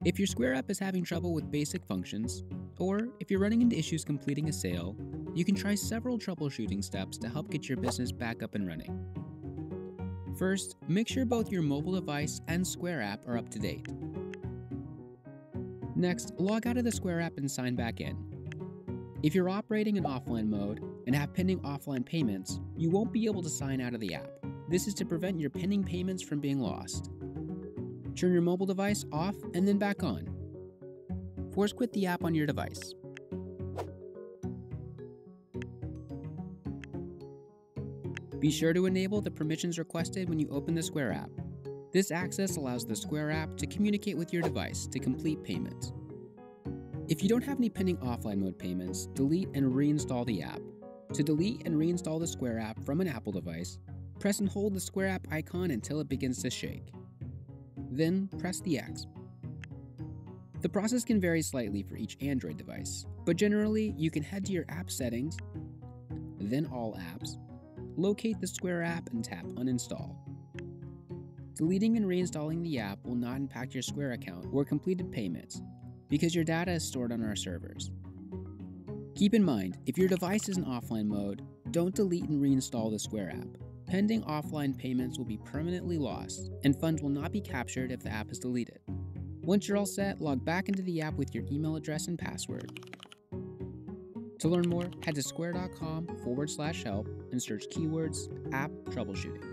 If your Square app is having trouble with basic functions, or if you're running into issues completing a sale, you can try several troubleshooting steps to help get your business back up and running. First, make sure both your mobile device and Square app are up to date. Next, log out of the Square app and sign back in. If you're operating in offline mode and have pending offline payments, you won't be able to sign out of the app. This is to prevent your pending payments from being lost. Turn your mobile device off and then back on. Force quit the app on your device. Be sure to enable the permissions requested when you open the Square app. This access allows the Square app to communicate with your device to complete payments. If you don't have any pending offline mode payments, delete and reinstall the app. To delete and reinstall the Square app from an Apple device, press and hold the Square app icon until it begins to shake. Then press the X. The process can vary slightly for each Android device, but generally you can head to your app settings, then All Apps, locate the Square app and tap Uninstall. Deleting and reinstalling the app will not impact your Square account or completed payments because your data is stored on our servers. Keep in mind, if your device is in offline mode, don't delete and reinstall the Square app. Pending offline payments will be permanently lost, and funds will not be captured if the app is deleted. Once you're all set, log back into the app with your email address and password. To learn more, head to square.com/help and search keywords app troubleshooting.